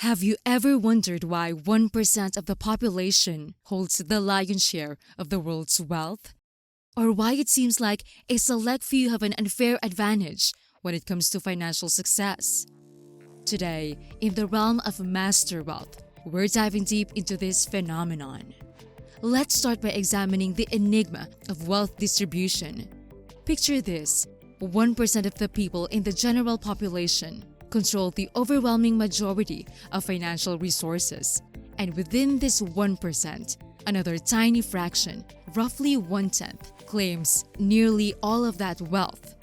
Have you ever wondered why 1% of the population holds the lion's share of the world's wealth? Or why it seems like a select few have an unfair advantage when it comes to financial success? Today, in the realm of master wealth, we're diving deep into this phenomenon. Let's start by examining the enigma of wealth distribution. Picture this: 1% of the people in the general population control the overwhelming majority of financial resources. And within this 1%, another tiny fraction, roughly 1/10, claims nearly all of that wealth.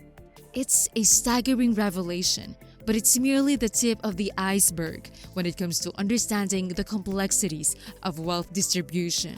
It's a staggering revelation, but it's merely the tip of the iceberg when it comes to understanding the complexities of wealth distribution.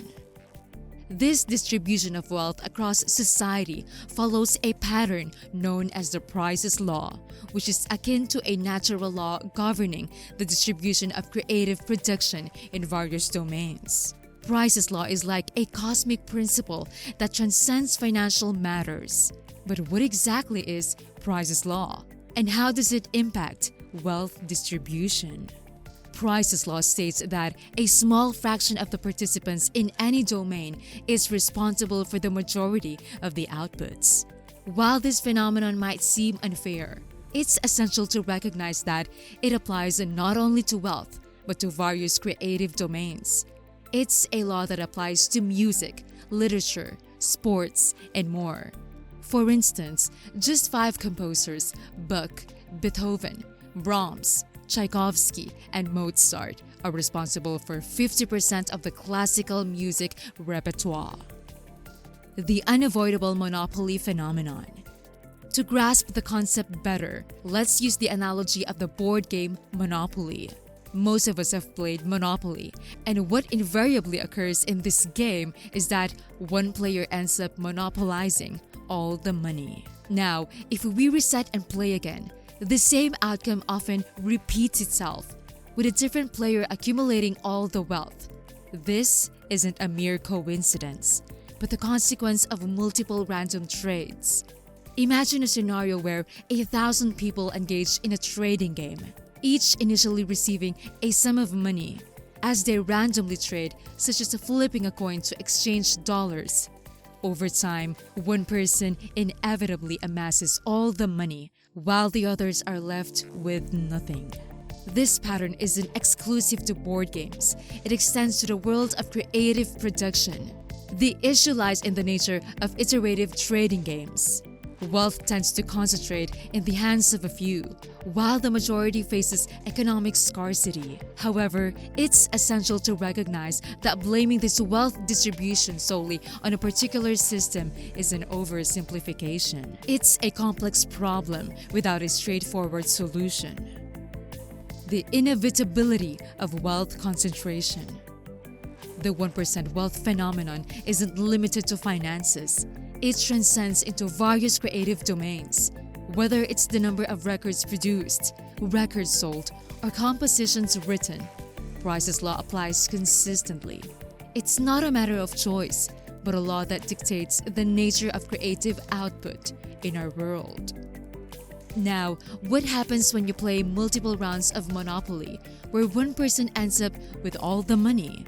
This distribution of wealth across society follows a pattern known as the Price's Law, which is akin to a natural law governing the distribution of creative production in various domains. Price's Law is like a cosmic principle that transcends financial matters. But what exactly is Price's Law, and how does it impact wealth distribution? Price's Law states that a small fraction of the participants in any domain is responsible for the majority of the outputs. While this phenomenon might seem unfair, it's essential to recognize that it applies not only to wealth, but to various creative domains. It's a law that applies to music, literature, sports, and more. For instance, just 5 composers, Bach, Beethoven, Brahms, Tchaikovsky, and Mozart, are responsible for 50% of the classical music repertoire. The unavoidable monopoly phenomenon. To grasp the concept better, let's use the analogy of the board game Monopoly. Most of us have played Monopoly, and what invariably occurs in this game is that one player ends up monopolizing all the money. Now, if we reset and play again, the same outcome often repeats itself, with a different player accumulating all the wealth. This isn't a mere coincidence, but the consequence of multiple random trades. Imagine a scenario where 1,000 people engage in a trading game, each initially receiving a sum of money. As they randomly trade, such as flipping a coin to exchange dollars, over time, one person inevitably amasses all the money, while the others are left with nothing. This pattern isn't exclusive to board games. It extends to the world of creative production. The issue lies in the nature of iterative trading games. Wealth tends to concentrate in the hands of a few, while the majority faces economic scarcity. However, it's essential to recognize that blaming this wealth distribution solely on a particular system is an oversimplification. It's a complex problem without a straightforward solution. The inevitability of wealth concentration. The 1% wealth phenomenon isn't limited to finances. It transcends into various creative domains. Whether it's the number of records produced, records sold, or compositions written, Price's Law applies consistently. It's not a matter of choice, but a law that dictates the nature of creative output in our world. Now, what happens when you play multiple rounds of Monopoly, where one person ends up with all the money?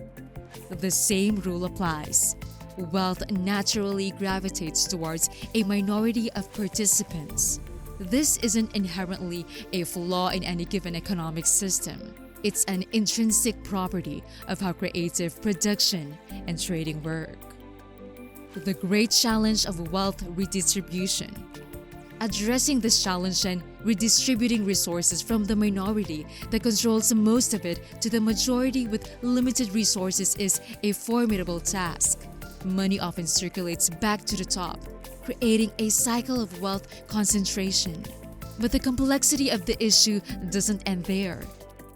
The same rule applies. Wealth naturally gravitates towards a minority of participants. This isn't inherently a flaw in any given economic system. It's an intrinsic property of how creative production and trading work. The great challenge of wealth redistribution. Addressing this challenge and redistributing resources from the minority that controls most of it to the majority with limited resources is a formidable task. Money often circulates back to the top, creating a cycle of wealth concentration. But the complexity of the issue doesn't end there.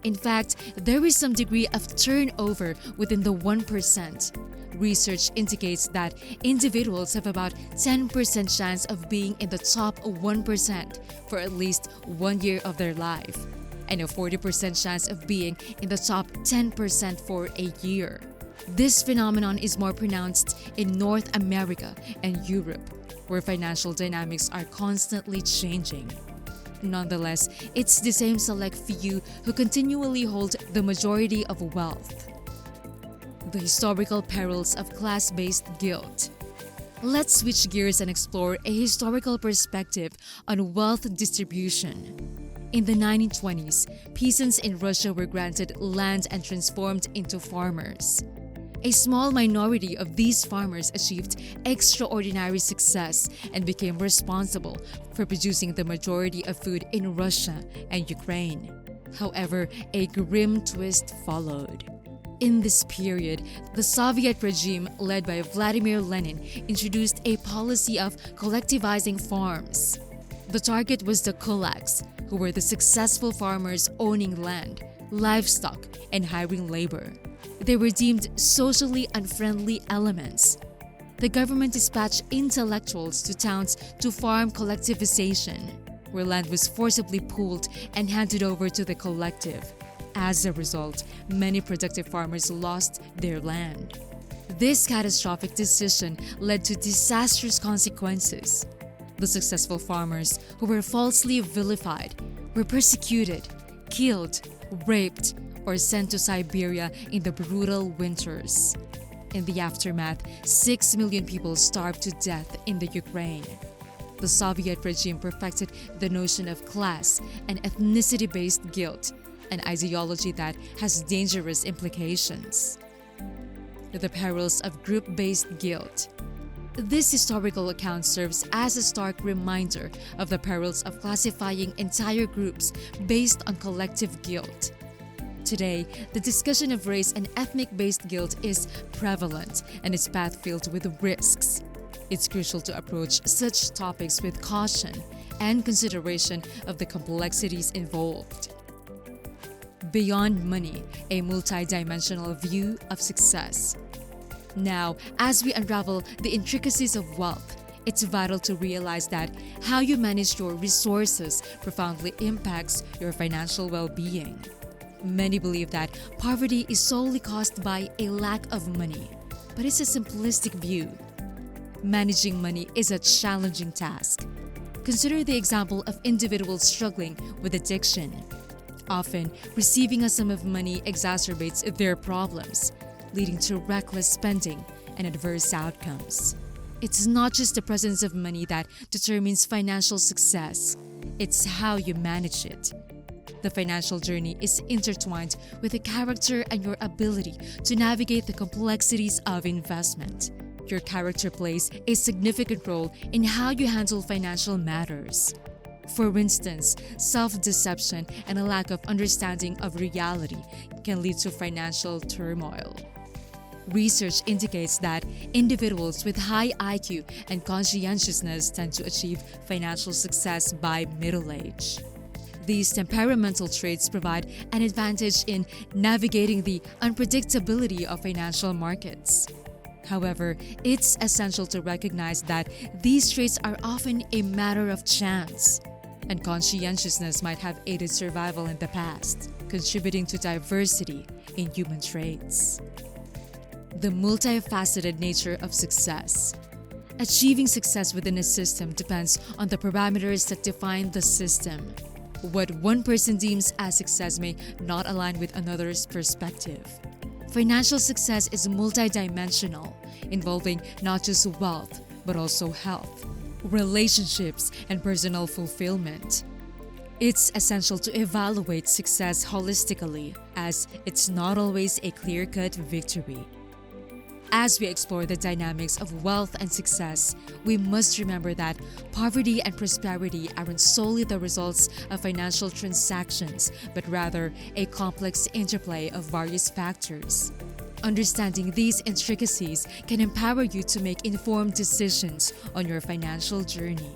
In fact, there is some degree of turnover within the 1%. Research indicates that individuals have about 10% chance of being in the top 1% for at least 1 year of their life, and a 40% chance of being in the top 10% for a year. This phenomenon is more pronounced in North America and Europe, where financial dynamics are constantly changing. Nonetheless, it's the same select few who continually hold the majority of wealth. The historical perils of class-based guilt. Let's switch gears and explore a historical perspective on wealth distribution. In the 1920s, peasants in Russia were granted land and transformed into farmers. A small minority of these farmers achieved extraordinary success and became responsible for producing the majority of food in Russia and Ukraine. However, a grim twist followed. In this period, the Soviet regime, led by Vladimir Lenin, introduced a policy of collectivizing farms. The target was the kulaks, who were the successful farmers owning land, livestock, and hiring labor. They were deemed socially unfriendly elements. The government dispatched intellectuals to towns to farm collectivization, where land was forcibly pooled and handed over to the collective. As a result, many productive farmers lost their land. This catastrophic decision led to disastrous consequences. The successful farmers, who were falsely vilified, were persecuted, killed, raped, or sent to Siberia in the brutal winters. In the aftermath, 6 million people starved to death in the Ukraine. The Soviet regime perfected the notion of class and ethnicity-based guilt, an ideology that has dangerous implications. The perils of group-based guilt. This historical account serves as a stark reminder of the perils of classifying entire groups based on collective guilt. Today, the discussion of race and ethnic-based guilt is prevalent and its path filled with risks. It's crucial to approach such topics with caution and consideration of the complexities involved. Beyond money, a multidimensional view of success. Now, as we unravel the intricacies of wealth, it's vital to realize that how you manage your resources profoundly impacts your financial well-being. Many believe that poverty is solely caused by a lack of money, but it's a simplistic view. Managing money is a challenging task. Consider the example of individuals struggling with addiction. Often, receiving a sum of money exacerbates their problems, leading to reckless spending and adverse outcomes. It's not just the presence of money that determines financial success, it's how you manage it. The financial journey is intertwined with the character and your ability to navigate the complexities of investment. Your character plays a significant role in how you handle financial matters. For instance, self-deception and a lack of understanding of reality can lead to financial turmoil. Research indicates that individuals with high IQ and conscientiousness tend to achieve financial success by middle age. These temperamental traits provide an advantage in navigating the unpredictability of financial markets. However, it's essential to recognize that these traits are often a matter of chance, and conscientiousness might have aided survival in the past, contributing to diversity in human traits. The multifaceted nature of success. Achieving success within a system depends on the parameters that define the system. What one person deems as success may not align with another's perspective. Financial success is multidimensional, involving not just wealth, but also health, relationships, and personal fulfillment. It's essential to evaluate success holistically, as it's not always a clear-cut victory. As we explore the dynamics of wealth and success, we must remember that poverty and prosperity aren't solely the results of financial transactions, but rather a complex interplay of various factors. Understanding these intricacies can empower you to make informed decisions on your financial journey.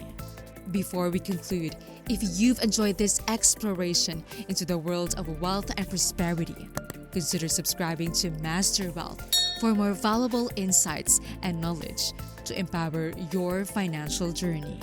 Before we conclude, if you've enjoyed this exploration into the world of wealth and prosperity, consider subscribing to Master Wealth for more valuable insights and knowledge to empower your financial journey.